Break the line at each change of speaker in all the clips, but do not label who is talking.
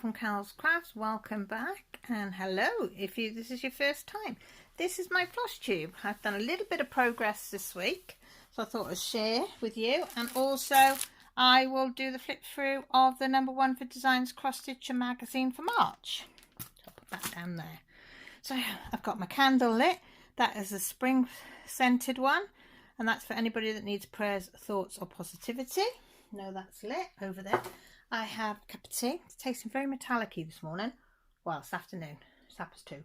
from Carol's Crafts. Welcome back, and hello if this is your first time. This is my Flosstube. I've done a little bit of progress this week, so I thought I'd share with you, and also I will do the flip through of the #1 for Designs Cross Stitcher magazine for March. So I'll put that down there. So I've got my candle lit. That is a spring scented one, and that's for anybody that needs prayers, thoughts or positivity. No, that's lit over there. I have a cup of tea. It's tasting very metallic-y this morning. Well, this afternoon. It's 2:30.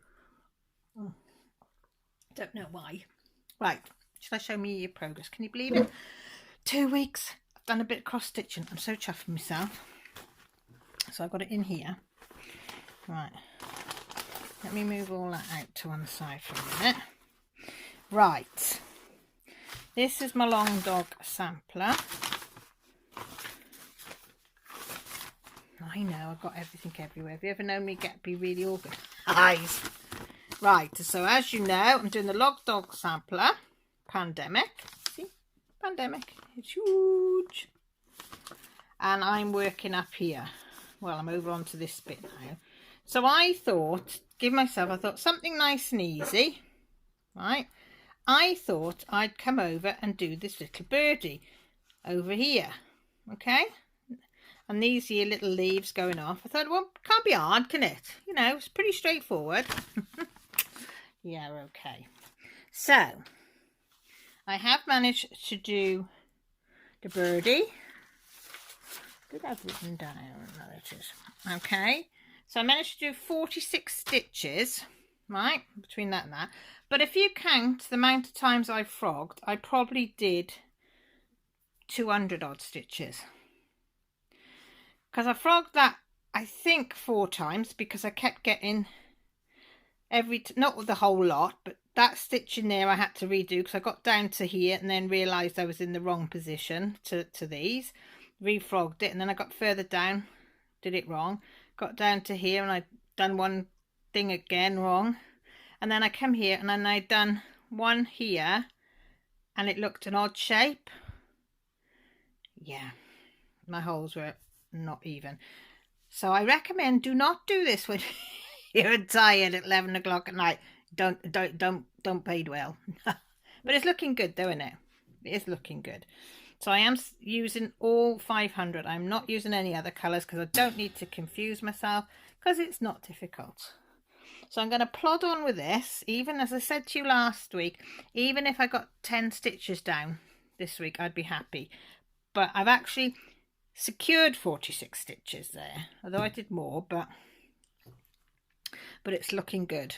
Don't know why. Right, shall I show me your progress? Can you believe it? 2 weeks. I've done a bit of cross stitching. I'm so chuffed with myself. So I've got it in here. Right. Let me move all that out to one side for a minute. Right. This is my long dog sampler. I know, I've got everything everywhere. Have you ever known me be really organised? Right, so as you know, I'm doing the log dog sampler, pandemic. See, pandemic, it's huge. And I'm working up here. Well, I'm over onto this bit now. So I thought, I thought something nice and easy, right? I thought I'd come over and do this little birdie over here, okay? And these here little leaves going off. I thought, well, can't be hard, can it? You know, it's pretty straightforward. Yeah, okay. So, I have managed to do the birdie. Did I have written down? No, it is. Okay. So I managed to do 46 stitches, right, between that and that. But if you count the amount of times I frogged, I probably did 200 odd stitches. Because I frogged that, I think, 4 times because I kept getting not the whole lot, but that stitch in there I had to redo because I got down to here and then realised I was in the wrong position to these. Refrogged it, and then I got further down, did it wrong. Got down to here and I'd done one thing again wrong. And then I come here and then I'd done one here and it looked an odd shape. Yeah, my holes were not even. So I recommend do not do this when you're tired at 11 o'clock at night. Don't pay well. But it's looking good though, isn't it? It is looking good. So I am using all 500. I'm not using any other colours because I don't need to confuse myself because it's not difficult. So I'm going to plod on with this, even as I said to you last week, even if I got 10 stitches down this week, I'd be happy. But I've actually secured 46 stitches there, although I did more, but it's looking good.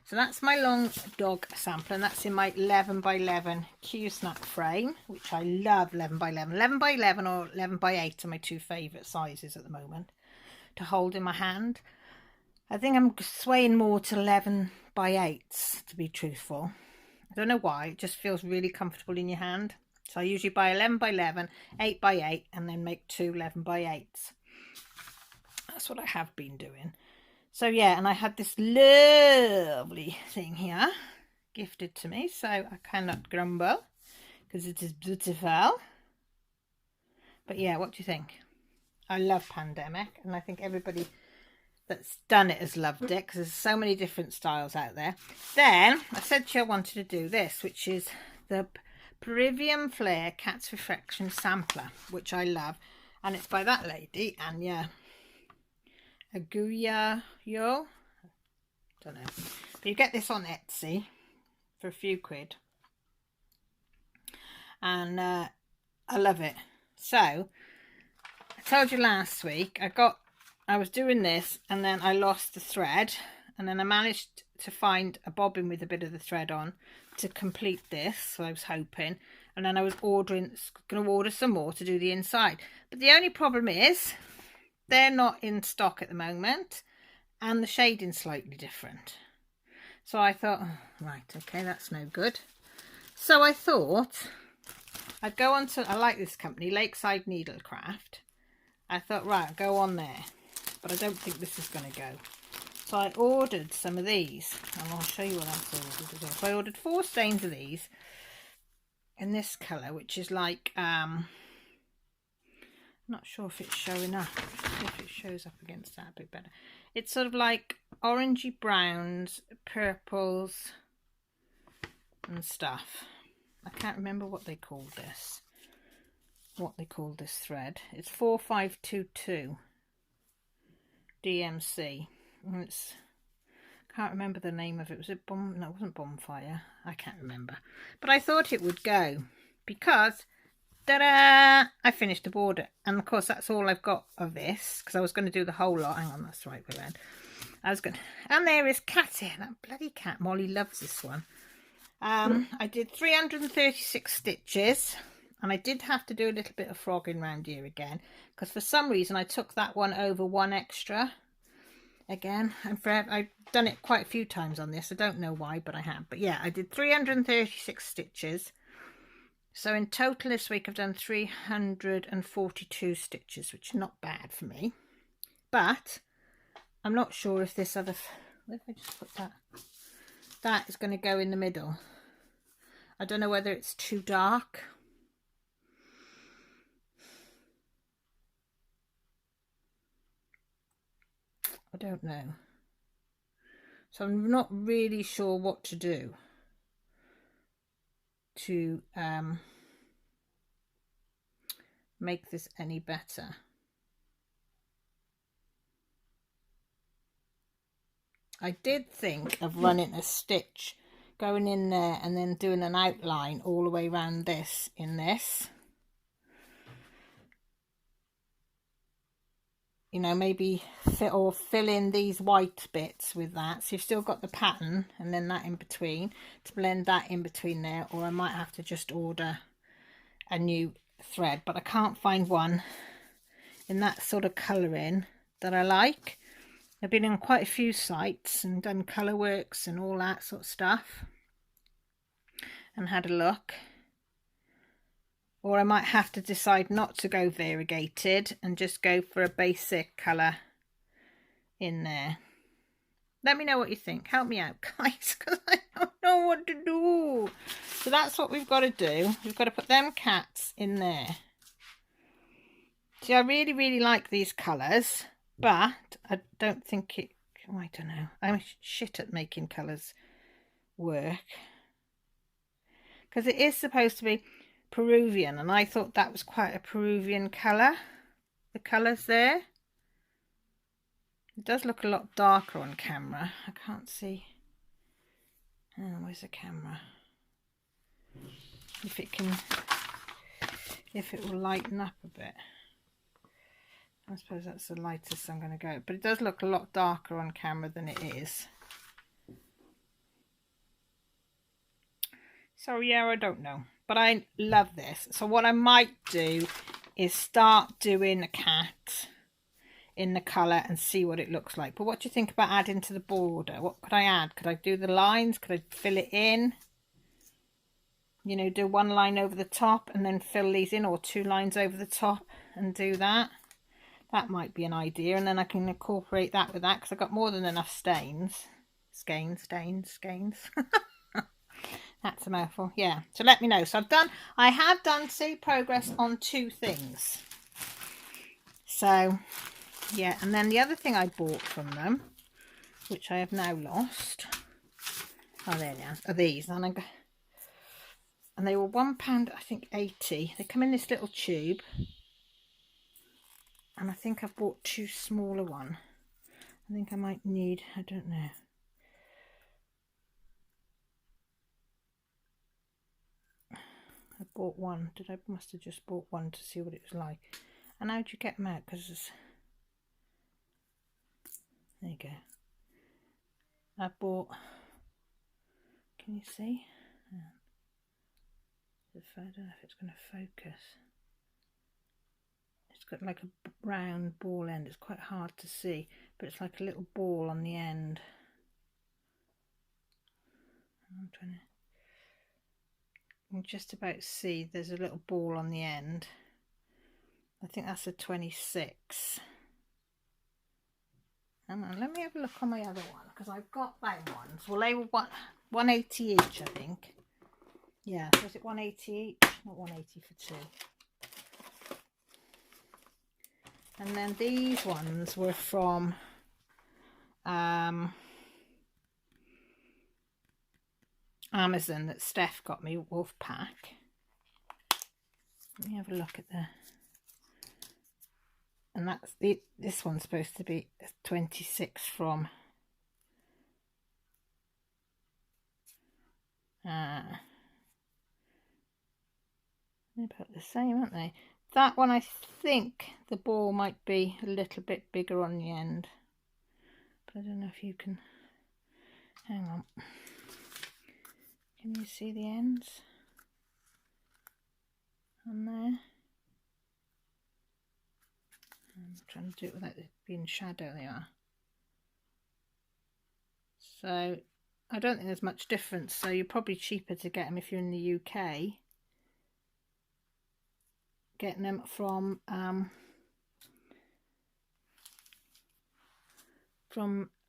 So that's my long dog sampler, and that's in my 11 by 11 Q-snap frame, which I love. 11 by 11. 11 by 11 or 11 by 8 are my 2 favourite sizes at the moment to hold in my hand. I think I'm swaying more to 11 by 8s, to be truthful. I don't know why, it just feels really comfortable in your hand. So I usually buy 11 by 11, 8 by 8, and then make 2 11 by 8s. That's what I have been doing. So yeah, and I had this lovely thing here gifted to me, so I cannot grumble because it is beautiful. But yeah, what do you think? I love pandemic, and I think everybody that's done it has loved it because there's so many different styles out there. Then I said to you I wanted to do this, which is the Perivium Flare Cat's Reflection Sampler, which I love, and it's by that lady, Anya Aguya Yo. Don't know, but you get this on Etsy for a few quid, and I love it. So I told you last week I was doing this and then I lost the thread, and then I managed to find a bobbin with a bit of the thread on to complete this, so I was hoping, and then I was going to order some more to do the inside, but the only problem is they're not in stock at the moment and the shading's slightly different. So I thought, oh, right, okay, that's no good. So I thought I'd go on to, I like this company, Lakeside Needlecraft. I thought, right, I'll go on there, but I don't think this is going to go. So I ordered some of these, and I'll show you what else I ordered as well. So I ordered 4 skeins of these in this colour, which is like Not sure if it's showing up. If it shows up against that a bit better. It's sort of like orangey browns, purples and stuff. I can't remember what they called this. What they called this thread. It's 4522 DMC. And it's, can't remember the name of it. Was it no, it wasn't Bonfire. I can't remember. But I thought it would go because ta-da! I finished the border, and of course that's all I've got of this because I was going to do the whole lot. Hang on, that's the right way around. I was going, and there is Cat here. That bloody cat. Molly loves this one. I did 336 stitches, and I did have to do a little bit of frogging round here again because for some reason I took that one over one extra again, and I've done it quite a few times on this. I don't know why, but I have. But yeah, I did 336 stitches. So in total this week I've done 342 stitches, which is not bad for me. But I'm not sure if this other, where did I just put that? That is going to go in the middle. I don't know whether it's too dark. I don't know. So I'm not really sure what to do to make this any better. I did think of running a stitch going in there and then doing an outline all the way around this in this. You know, maybe fill in these white bits with that, so you've still got the pattern and then that in between, to blend that in between there. Or I might have to just order a new thread, but I can't find one in that sort of colouring that I like. I've been on quite a few sites and done Colourworks and all that sort of stuff and had a look. Or I might have to decide not to go variegated and just go for a basic colour in there. Let me know what you think. Help me out, guys, because I don't know what to do. So that's what we've got to do. We've got to put them cats in there. See, I really, really like these colours, but I don't think it... Oh, I don't know. I'm shit at making colours work. Because it is supposed to be Perivium, and I thought that was quite a Perivium colour. The colours there. It does look a lot darker on camera. I can't see. Oh, where's the camera? If it can, if it will lighten up a bit. I suppose that's the lightest I'm going to go. But it does look a lot darker on camera than it is. So yeah, I don't know. But I love this. So what I might do is start doing a cat in the colour and see what it looks like. But what do you think about adding to the border? What could I add? Could I do the lines? Could I fill it in? You know, do one line over the top and then fill these in, or two lines over the top and do that. That might be an idea, and then I can incorporate that with that because I've got more than enough stains. Skeins. That's a mouthful. Yeah. So let me know. So I have done progress on two things. So yeah, and then the other thing I bought from them, which I have now lost. Oh, there they are. Are these? And they were £1, I think 80. They come in this little tube. And I think I've bought two smaller ones. I think I might need, I don't know. I bought one. Must have just bought one to see what it was like. And how'd you get them out? Because there you go. I bought, can you see? I don't know if it's going to focus. It's got like a round ball end. It's quite hard to see, but it's like a little ball on the end. I'm trying to... You can just about see there's a little ball on the end. I think that's a 26. Hang on, let me have a look on my other one, because I've got them ones. Well, they were 180 each, I think. Yeah, was it 180 each? Not 180 for two. And then these ones were from Amazon that Steph got me, Wolfpack. Let me have a look at the... And that's this one's supposed to be 26 from... they're about the same, aren't they? That one, I think the ball might be a little bit bigger on the end. But I don't know if you can... Hang on. Can you see the ends? On there? I'm trying to do it without it being shadow, they are. So, I don't think there's much difference. So, you're probably cheaper to get them if you're in the UK. Getting them from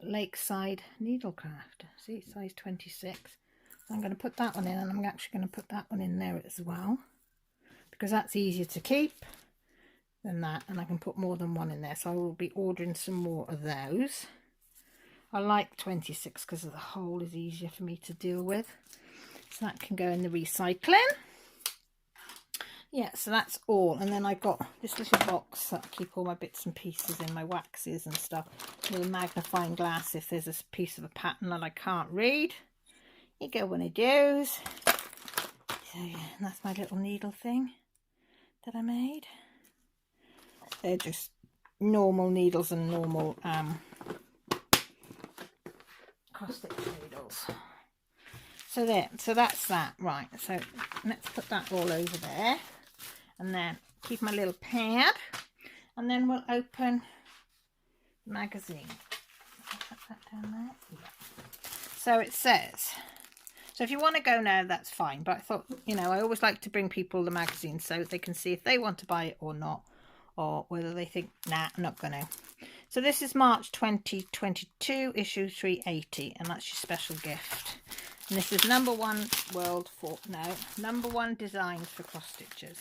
Lakeside Needlecraft. See, size 26. So I'm going to put that one in, and I'm actually going to put that one in there as well, because that's easier to keep than that, and I can put more than one in there. So I will be ordering some more of those. I like 26 because the hole is easier for me to deal with. So that can go in the recycling. Yeah, so that's all. And then I got this little box that I keep all my bits and pieces in, my waxes and stuff, with a magnifying glass if there's a piece of a pattern that I can't read. You get one of those. So yeah, and that's my little needle thing that I made. They're just normal needles and normal cross-stitch needles. So there, so that's that. Right, so let's put that all over there. And then keep my little pad, and then we'll open the magazine. Put that down there. Yeah. So it says, so if you want to go now, that's fine. But I thought, you know, I always like to bring people the magazine so they can see if they want to buy it or not, or whether they think, nah, I'm not going to. So this is March 2022, issue 380, and that's your special gift. And this is #1 world for, no, #1 designs for cross stitches.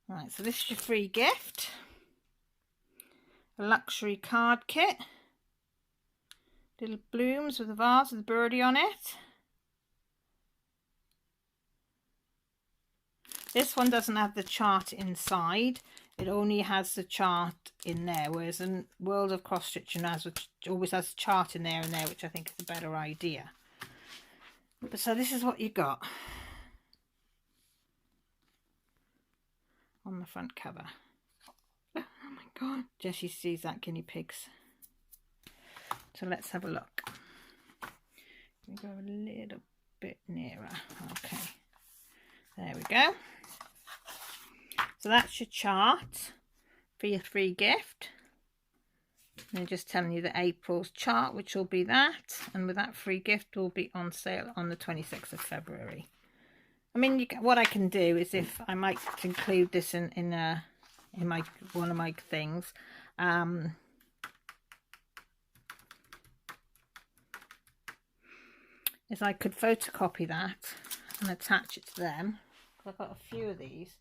Right, so this is your free gift. A luxury card kit. Little blooms with a vase with a birdie on it. This one doesn't have the chart inside. It only has the chart in there, whereas in World of Cross Stitching always has a chart in there and there, which I think is a better idea. But so this is what you got on the front cover. Oh my god, Jessie sees that guinea pigs. So let's have a look. We go a little bit nearer. Okay, there we go. So that's your chart for your free gift. And I'm just telling you that April's chart, which will be that, and with that free gift, will be on sale on the 26th of February. I mean, what I can do is, if I might include this in my one of my things, is I could photocopy that and attach it to them. Because I've got a few of these.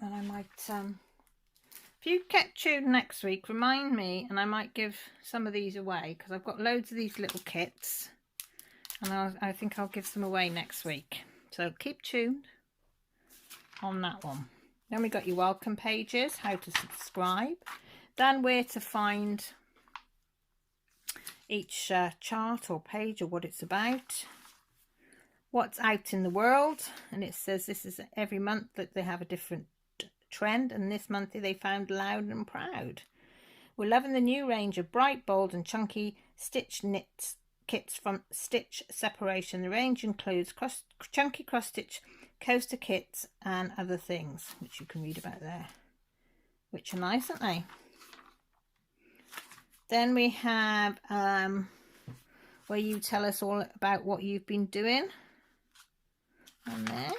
And I might, if you get tuned next week, remind me, and I might give some of these away, because I've got loads of these little kits, and I think I'll give some away next week. So keep tuned on that one. Then we got your welcome pages, how to subscribe, then where to find each chart or page or what it's about, what's out in the world, and it says this is every month that they have a different trend, and this month they found Loud and Proud. We're loving the new range of bright, bold and chunky stitch knits kits from Stitch Separation. The range includes chunky cross stitch coaster kits and other things, which you can read about there, which are nice, aren't they? Then we have where you tell us all about what you've been doing on there.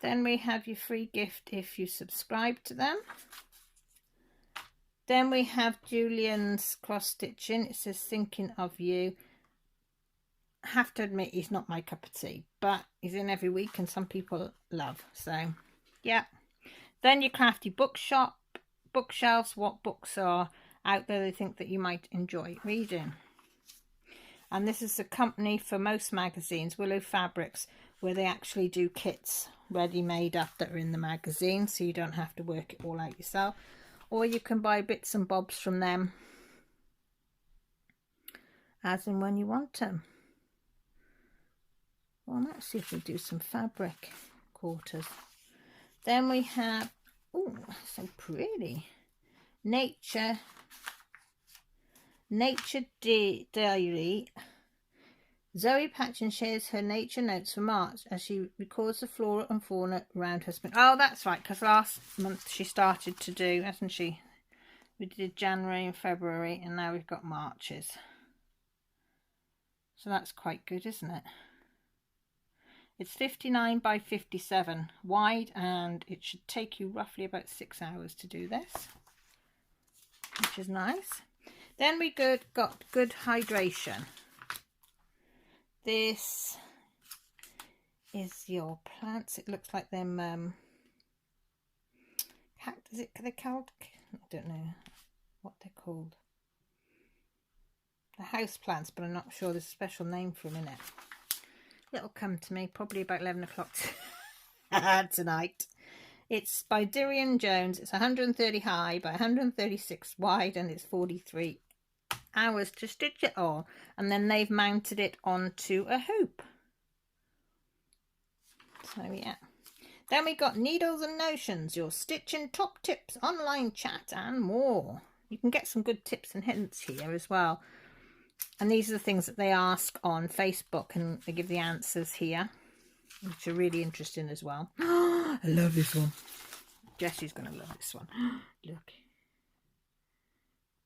Then we have your free gift if you subscribe to them. Then we have Julian's cross stitching. It says thinking of you. have to admit he's not my cup of tea, but he's in every week and some people love. So, yeah. Then your Crafty Bookshop, Bookshelves, what books are out there they think that you might enjoy reading. And this is a company for most magazines, Willow Fabrics, where they actually do kits ready made up that are in the magazine, so you don't have to work it all out yourself. Or you can buy bits and bobs from them as and when you want them. Well, let's see if we do some fabric quarters. Then we have, oh, so pretty, Nature Diary. Zoe Patchen shares her nature notes for March as she records the flora and fauna around her spring. Oh, that's right, because last month she started to do, hasn't she? We did January and February, and now we've got Marches. So that's quite good, isn't it? It's 59 by 57 wide, and it should take you roughly about 6 hours to do this, which is nice. Then we got good hydration. This is your plants. It looks like them is it they called? I don't know what they're called. The house plants, but I'm not sure. There's a special name for them in it. It'll come to me probably about 11 o'clock tonight. It's by Dirian Jones. It's 130 high by 136 wide, and it's 43 hours to stitch it all. And then they've mounted it onto a hoop. So yeah. Then we got Needles and Notions, your stitching top tips, online chat, and more. You can get some good tips and hints here as well. And these are the things that they ask on Facebook, and they give the answers here, which are really interesting as well. I love this one. Jessie's going to love this one. Look.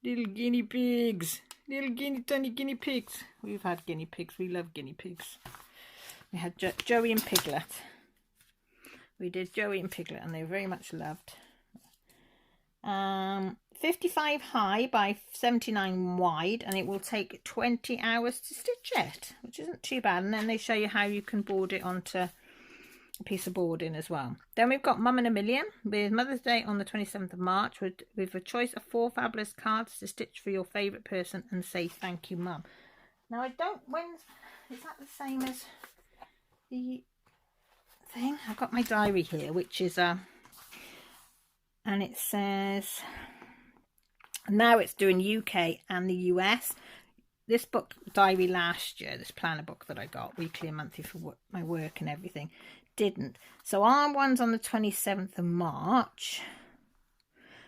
Little guinea pigs. Little tiny guinea pigs. We've had guinea pigs. We love guinea pigs. We had Joey and Piglet. We did Joey and Piglet, and they were very much loved. 55 high by 79 wide, and it will take 20 hours to stitch it, which isn't too bad. And then they show you how you can board it onto a piece of boarding as well. Then we've got Mum and a Million with Mother's Day on the 27th of March with a choice of 4 fabulous cards to stitch for your favourite person and say thank you, Mum. Now I don't, is that the same as the thing? I've got my diary here, which is and it says, now it's doing UK and the US. This book diary last year, this planner book that I got weekly and monthly for my work and everything, didn't. So our one's on the 27th of March,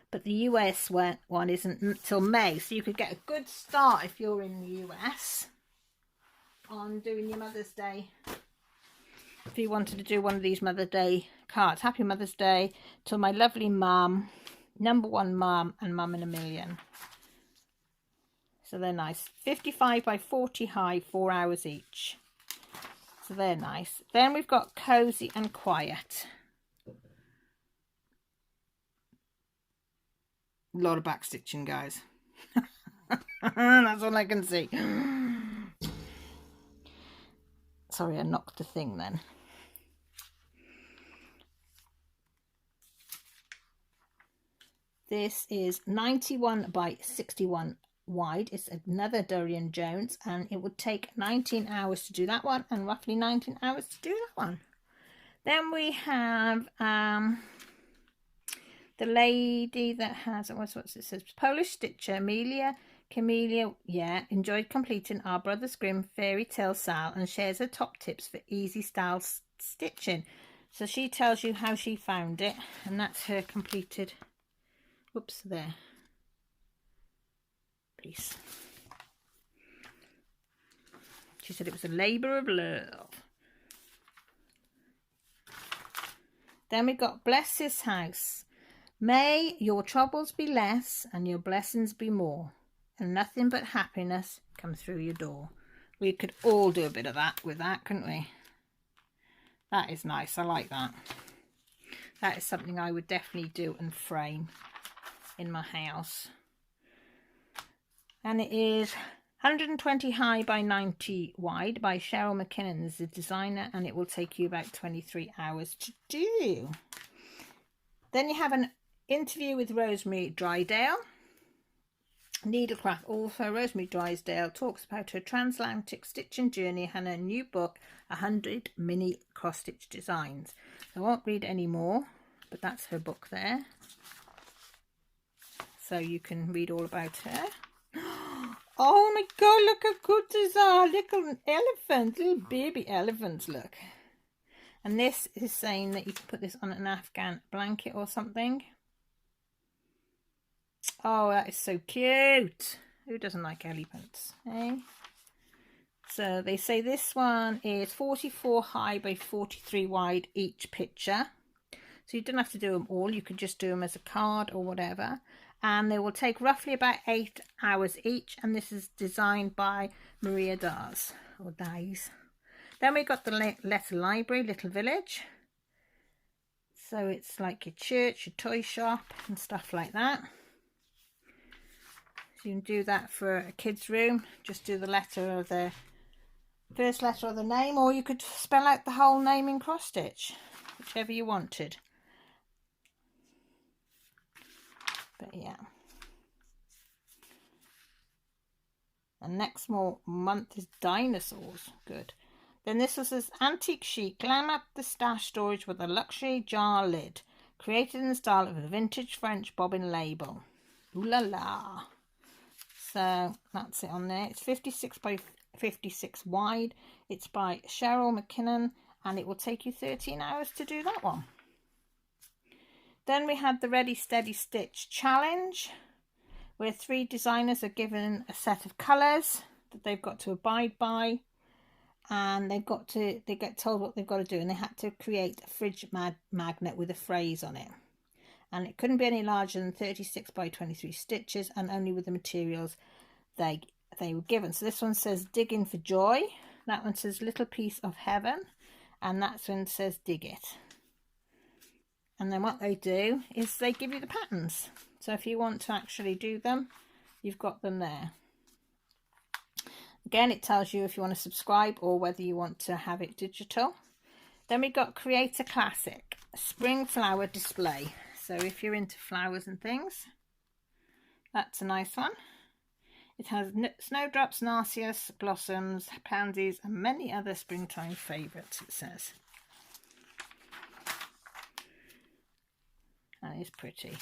but the US one isn't until May. So you could get a good start if you're in the US on doing your Mother's Day. If you wanted to do one of these Mother's Day cards. Happy Mother's Day to my lovely mum, number one mum, and Mum and a Million. So they're nice. 55 by 40 high, 4 hours each. So they're nice. Then we've got Cozy and Quiet. A lot of back stitching, guys. That's all I can see. Sorry, I knocked the thing then. This is 91 by 61 wide. It's another Dirian Jones, and it would take 19 hours to do that one and roughly 19 hours to do that one. Then we have the lady that has, what's it says, Polish Stitcher, Amelia Camelia, enjoyed completing our Brothers Grimm fairy tale Sal and shares her top tips for easy style stitching. So she tells you how she found it, and that's her completed, whoops, there, piece. She said it was a labour of love. Then we got Bless His House. May your troubles be less and your blessings be more, and nothing but happiness come through your door. We could all do a bit of that with that, couldn't we? That is nice. I like that. That is something I would definitely do and frame in my house. And it is 120 high by 90 wide by Cheryl McKinnon is the designer, and it will take you about 23 hours to do. Then you have an interview with Rosemary Drysdale. Needlecraft author Rosemary Drysdale talks about her transatlantic stitching journey and her new book, 100 Mini Cross-Stitch Designs. I won't read any more, but that's her book there. So you can read all about her. Oh my God, look how good these are. Little elephants, little baby elephants, look. And this is saying that you can put this on an Afghan blanket or something. Oh, that is so cute. Who doesn't like elephants, eh? So they say this one is 44 high by 43 wide each picture. So you don't have to do them all. You could just do them as a card or whatever. And they will take roughly about 8 hours each. And this is designed by Maria Dars, or Dies. Then we got the letter library, Little Village. So it's like your church, your toy shop and stuff like that. So you can do that for a kid's room. Just do the letter of the first letter of the name, or you could spell out the whole name in cross stitch, whichever you wanted. But yeah. And next month is dinosaurs. Good. Then this was this antique chic, glam up the stash storage with a luxury jar lid, created in the style of a vintage French bobbin label. Ooh la la. So that's it on there. It's 56 by 56 wide. It's by Cheryl McKinnon, and it will take you 13 hours to do that one. Then we had the Ready Steady Stitch challenge, where 3 designers are given a set of colours that they've got to abide by, and they get told what they've got to do, and they had to create a fridge magnet with a phrase on it. And it couldn't be any larger than 36 by 23 stitches, and only with the materials they were given. So this one says Digging for Joy, that one says Little Piece of Heaven, and that one says Dig It. And then what they do is they give you the patterns. So if you want to actually do them, you've got them there. Again, it tells you if you want to subscribe or whether you want to have it digital. Then we got Create a Classic Spring Flower Display. So if you're into flowers and things, that's a nice one. It has snowdrops, narcissus, blossoms, pansies, and many other springtime favourites, it says. That is pretty.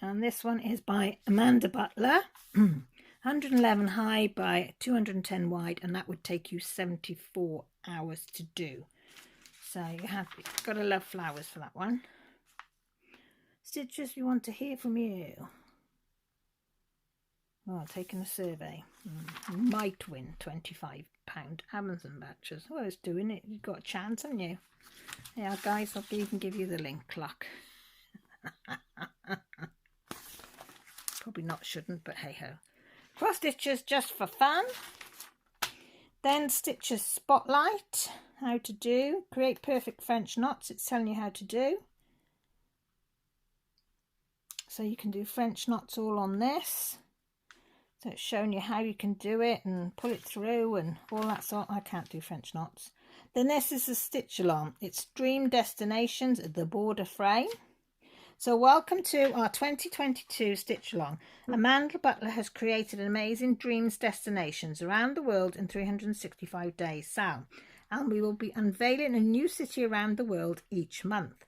And this one is by Amanda Butler. 111 high by 210 wide, and that would take you 74 hours to do. So you've got to love flowers for that one. Stitches, we want to hear from you. Oh, taking a survey. Might win £25 Amazon vouchers. Oh, it's doing it. You've got a chance, haven't you? Yeah, guys, I'll even give you the link, luck. Probably not, shouldn't, but hey ho. Cross stitches just for fun. Then stitches spotlight, how to do. Create perfect French knots, it's telling you how to do. So you can do French knots all on this. So it's showing you how you can do it and pull it through and all that sort. I can't do French knots. Then this is a stitch along. It's Dream Destinations, the border frame. So welcome to our 2022 Stitch Along. Amanda Butler has created amazing dreams destinations around the world in 365 days. So, and we will be unveiling a new city around the world each month.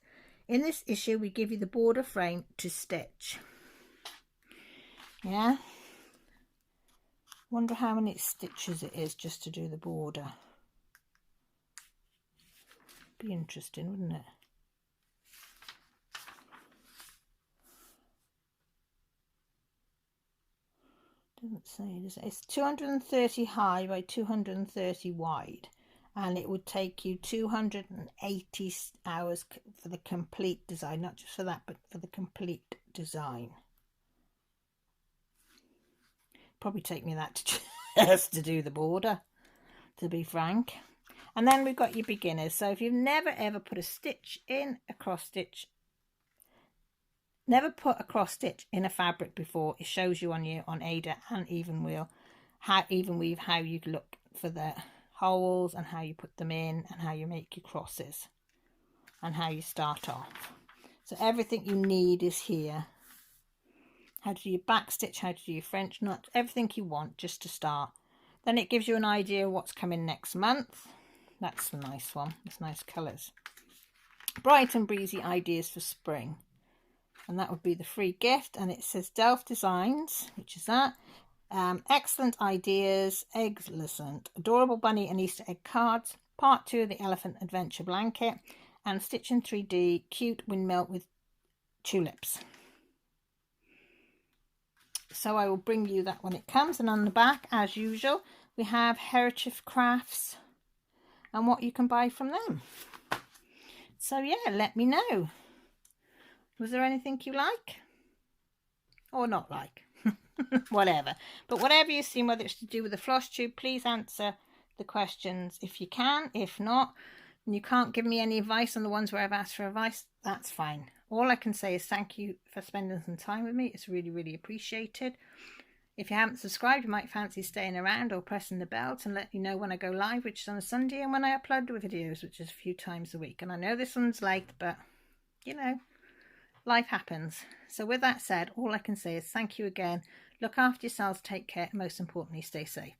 In this issue, we give you the border frame to stitch. Yeah. Wonder how many stitches it is just to do the border. Be interesting, wouldn't it? Doesn't say, does it? It's 230 high by 230 wide, and it would take you 280 hours for the complete design, not just for that, but for the complete design. Probably take me that just to do the border, to be frank. And then we've got your beginners. So if you've never ever put a stitch in a cross stitch never put a cross stitch in a fabric before, it shows you on Ada and Evenweave how you look for the holes and how you put them in and how you make your crosses and how you start off. So everything you need is here. How to do your back stitch, how to do your French knot, everything you want just to start. Then it gives you an idea of what's coming next month. That's a nice one. It's nice colours. Bright and breezy ideas for spring. And that would be the free gift. And it says Delft Designs, which is that. Excellent ideas, excellent. Adorable bunny and Easter egg cards. Part 2 of the Elephant Adventure blanket. And Stitch in 3D, cute windmill with tulips. So I will bring you that when it comes. And on the back, as usual, we have Heritage Crafts and what you can buy from them. So yeah, let me know. Was there anything you like? Or not like? Whatever. But whatever you've seen, whether it's to do with the Flosstube, please answer the questions if you can. If not, and you can't give me any advice on the ones where I've asked for advice, that's fine. All I can say is thank you for spending some time with me. It's really, really appreciated. If you haven't subscribed, you might fancy staying around or pressing the bell to let you know when I go live, which is on a Sunday, and when I upload the videos, which is a few times a week. And I know this one's late, but, you know, life happens. So with that said, all I can say is thank you again. Look after yourselves, take care, and most importantly, stay safe.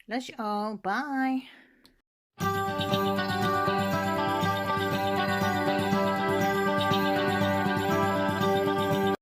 Love you all. Bye.